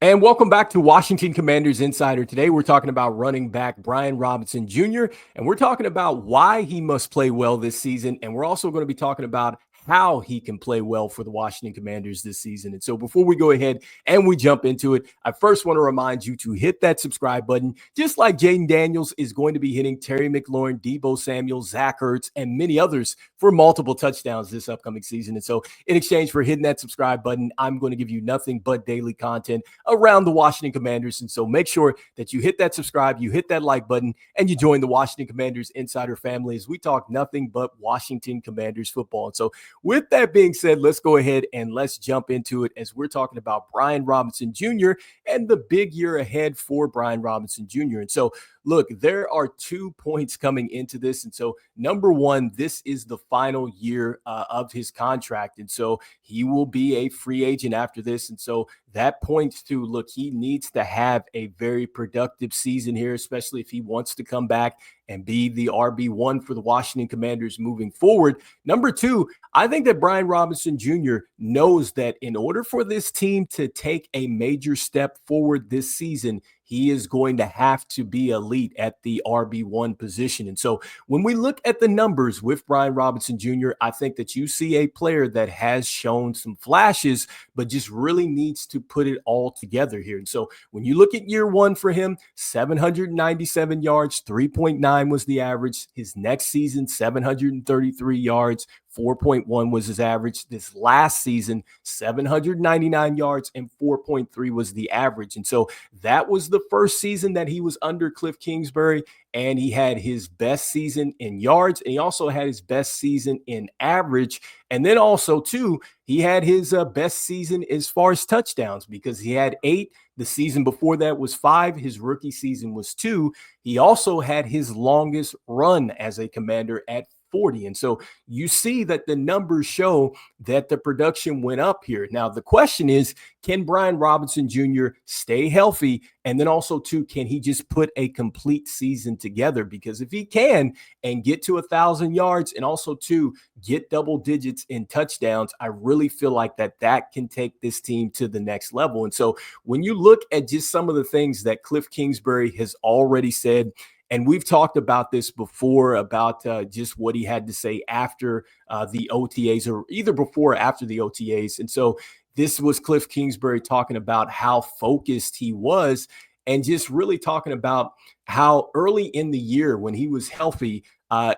And welcome back to Washington Commanders Insider. Today we're talking about running back Brian Robinson Jr., and we're talking about why he must play well this season, and we're also going to be talking about how he can play well for the Washington Commanders this season. And so before we go ahead and we jump into it, I first want to remind you to hit that subscribe button, just like Jayden Daniels is going to be hitting Terry McLaurin, Deebo Samuel, Zach Ertz, and many others for multiple touchdowns this upcoming season. And so in exchange for hitting that subscribe button, I'm going to give you nothing but daily content around the Washington Commanders. And so make sure that you hit that subscribe, you hit that like button, and you join the Washington Commanders Insider family as we talk nothing but Washington Commanders football. And so with that being said, let's go ahead and let's jump into it as we're talking about Brian Robinson Jr. and the big year ahead for Brian Robinson Jr. And so look, there are 2 points coming into this. And so number one, this is the final year of his contract. And so he will be a free agent after this. And so that points to, look, he needs to have a very productive season here, especially if he wants to come back and be the RB1 for the Washington Commanders moving forward. Number two, I think that Brian Robinson Jr. knows that in order for this team to take a major step forward this season, he is going to have to be elite at the RB1 position. And so when we look at the numbers with Brian Robinson Jr., I think that you see a player that has shown some flashes, but just really needs to put it all together here. And so when you look at year one for him, 797 yards, 3.9 was the average. His next season, 733 yards, 4.1 was his average. This last season, 799 yards and 4.3 was the average. And so that was the first season that he was under Kliff Kingsbury, and he had his best season in yards, and he also had his best season in average. And then also, too, he had his best season as far as touchdowns because he had 8. The season before that was 5. His rookie season was 2. He also had his longest run as a Commander at 40. And so you see that the numbers show that the production went up here. Now, the question is, can Brian Robinson Jr. stay healthy? And then also, too, can he just put a complete season together? Because if he can and get to 1,000 yards and also, too, get double digits in touchdowns, I really feel like that can take this team to the next level. And so when you look at just some of the things that Kliff Kingsbury has already said, and we've talked about this before about just what he had to say after the OTAs, or either before or after the OTAs. And so this was Kliff Kingsbury talking about how focused he was and just really talking about how early in the year when he was healthy,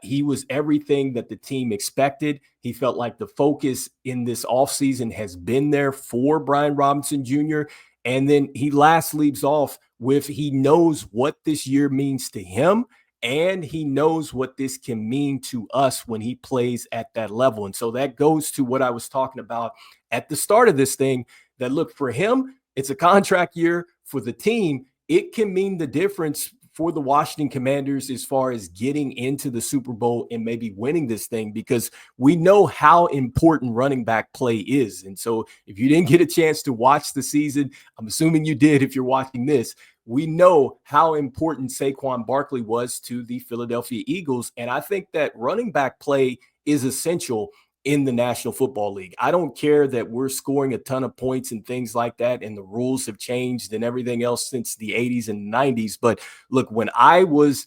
he was everything that the team expected. He felt like the focus in this offseason has been there for Brian Robinson Jr. And then he last leaves off with he knows what this year means to him, and he knows what this can mean to us when he plays at that level. And so that goes to what I was talking about at the start of this thing, that look, for him, it's a contract year. For the team, it can mean the difference for the Washington Commanders as far as getting into the Super Bowl and maybe winning this thing, because we know how important running back play is. And so if you didn't get a chance to watch the season, I'm assuming you did if you're watching this, we know how important Saquon Barkley was to the Philadelphia Eagles. And I think that running back play is essential in the National Football League. I don't care that we're scoring a ton of points and things like that, and the rules have changed and everything else since the 80s and 90s. But look, when I was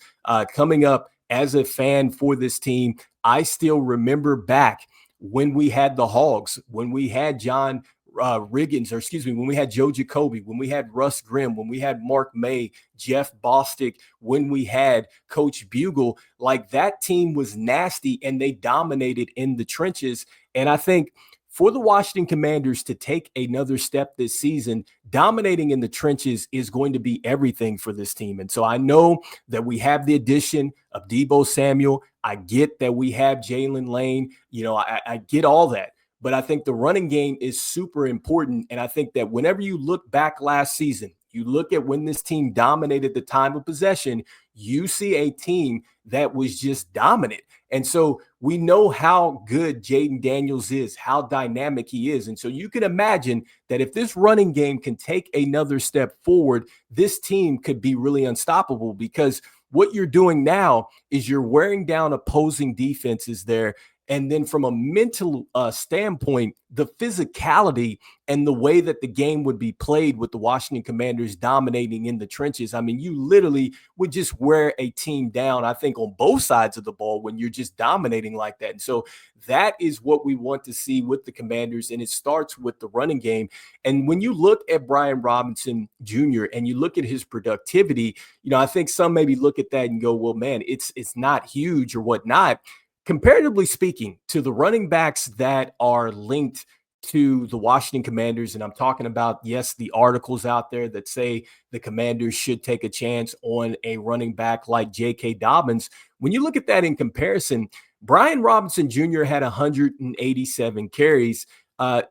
coming up as a fan for this team, I still remember back when we had the Hogs, when we had John when we had Joe Jacoby, when we had Russ Grimm, when we had Mark May, Jeff Bostic, when we had Coach Bugle, like that team was nasty and they dominated in the trenches. And I think for the Washington Commanders to take another step this season, dominating in the trenches is going to be everything for this team. And so I know that we have the addition of Deebo Samuel. I get that we have Jalen Lane. I get all that. But I think the running game is super important. And I think that whenever you look back last season, you look at when this team dominated the time of possession, you see a team that was just dominant. And so we know how good Jayden Daniels is, how dynamic he is. And so you can imagine that if this running game can take another step forward, this team could be really unstoppable, because what you're doing now is you're wearing down opposing defenses there. And then from a mental standpoint, the physicality and the way that the game would be played with the Washington Commanders dominating in the trenches. I mean, you literally would just wear a team down, I think, on both sides of the ball when you're just dominating like that. And so that is what we want to see with the Commanders. And it starts with the running game. And when you look at Brian Robinson Jr. and you look at his productivity, I think some maybe look at that and go, well, man, it's not huge or whatnot. Comparatively speaking to the running backs that are linked to the Washington Commanders, and I'm talking about, yes, the articles out there that say the Commanders should take a chance on a running back like J.K. Dobbins. When you look at that in comparison, Brian Robinson Jr. had 187 carries.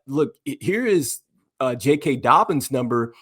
Look, here is J.K. Dobbins' number,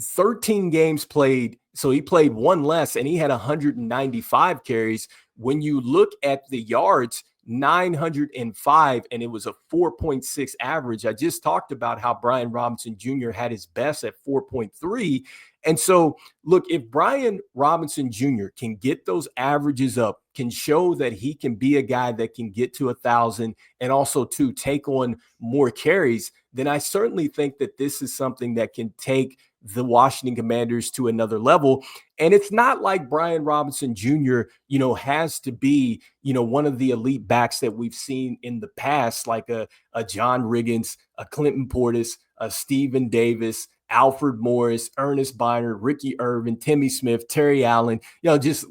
13 games played. So he played one less, and he had 195 carries. When you look at the yards, 905, and it was a 4.6 average. I just talked about how Brian Robinson Jr. had his best at 4.3. And so, look, if Brian Robinson Jr. can get those averages up, can show that he can be a guy that can get to 1,000 and also to take on more carries, then I certainly think that this is something that can take the Washington Commanders to another level. And it's not like Brian Robinson Jr., has to be, one of the elite backs that we've seen in the past, like a John Riggins, a Clinton Portis, a Stephen Davis, Alfred Morris, Ernest Biner, Ricky Irvin, Timmy Smith, Terry Allen, just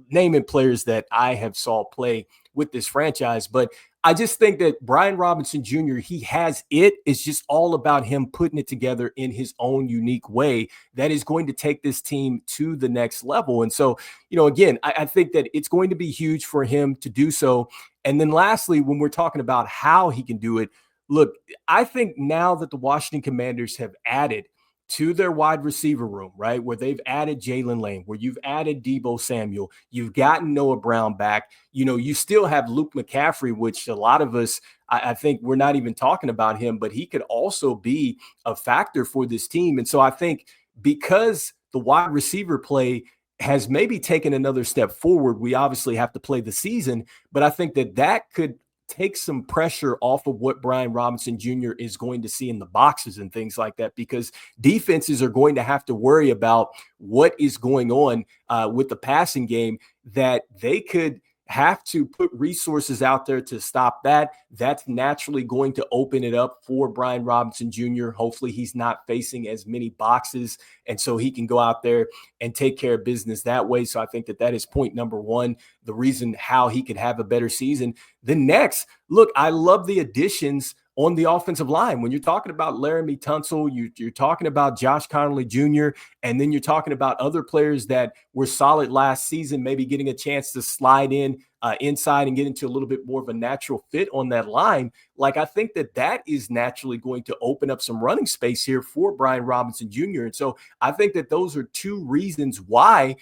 naming players that I have saw play with this franchise. But I just think that Brian Robinson Jr., he has it. It's just all about him putting it together in his own unique way that is going to take this team to the next level. And so, again, I think that it's going to be huge for him to do so. And then lastly, when we're talking about how he can do it, look, I think now that the Washington Commanders have added to their wide receiver room, right, where they've added Jalen Lane, where you've added Deebo Samuel, you've gotten Noah Brown back, you still have Luke McCaffrey, which a lot of us, I think we're not even talking about him, but he could also be a factor for this team. And so I think because the wide receiver play has maybe taken another step forward, we obviously have to play the season, but I think that could take some pressure off of what Brian Robinson Jr. is going to see in the boxes and things like that, because defenses are going to have to worry about what is going on with the passing game, that they could have to put resources out there to stop that. That's naturally going to open it up for Brian Robinson Jr. Hopefully he's not facing as many boxes, and so he can go out there and take care of business that way. So I think that is point number one, the reason how he could have a better season. Then next, look, I love the additions on the offensive line. When you're talking about Laramie Tunsil, you're talking about Josh Connolly Jr., and then you're talking about other players that were solid last season, maybe getting a chance to slide in inside and get into a little bit more of a natural fit on that line. Like, I think that is naturally going to open up some running space here for Brian Robinson Jr. And so I think that those are two reasons why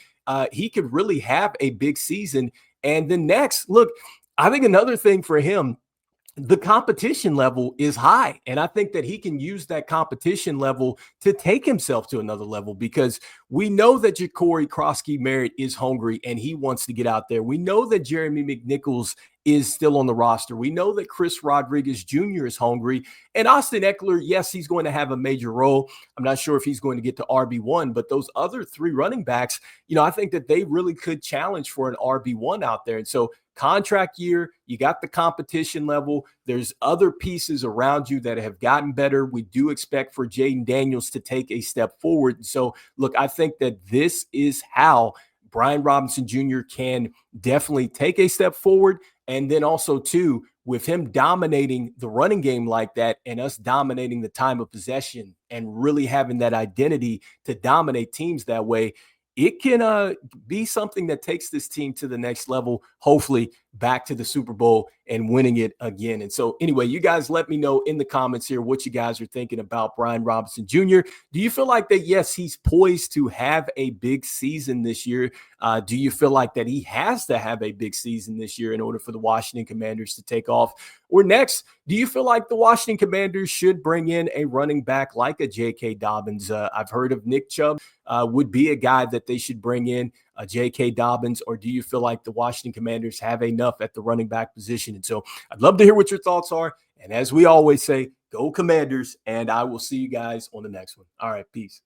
he could really have a big season. And then next, look, I think another thing for him, the competition level is high. And I think that he can use that competition level to take himself to another level, because we know that Ja'Cory Krosky-Merritt is hungry and he wants to get out there. We know that Jeremy McNichols is still on the roster. We know that Chris Rodriguez Jr. is hungry. And Austin Eckler, yes, he's going to have a major role. I'm not sure if he's going to get to RB1, but those other three running backs, I think that they really could challenge for an RB1 out there. And so contract year, you got the competition level. There's other pieces around you that have gotten better. We do expect for Jayden Daniels to take a step forward. So look, I think that this is how Brian Robinson Jr. can definitely take a step forward. And then also too, with him dominating the running game like that and us dominating the time of possession and really having that identity to dominate teams that way, it can be something that takes this team to the next level, hopefully back to the Super Bowl and winning it again. And so anyway, you guys let me know in the comments here what you guys are thinking about Brian Robinson Jr. Do you feel like that, yes, he's poised to have a big season this year? Do you feel like that he has to have a big season this year in order for the Washington Commanders to take off? Or next, do you feel like the Washington Commanders should bring in a running back like a J.K. Dobbins? I've heard of Nick Chubb would be a guy that they should bring in. J.K. Dobbins, or do you feel like the Washington Commanders have enough at the running back position? And so I'd love to hear what your thoughts are. And as we always say, go Commanders, and I will see you guys on the next one. All right, peace.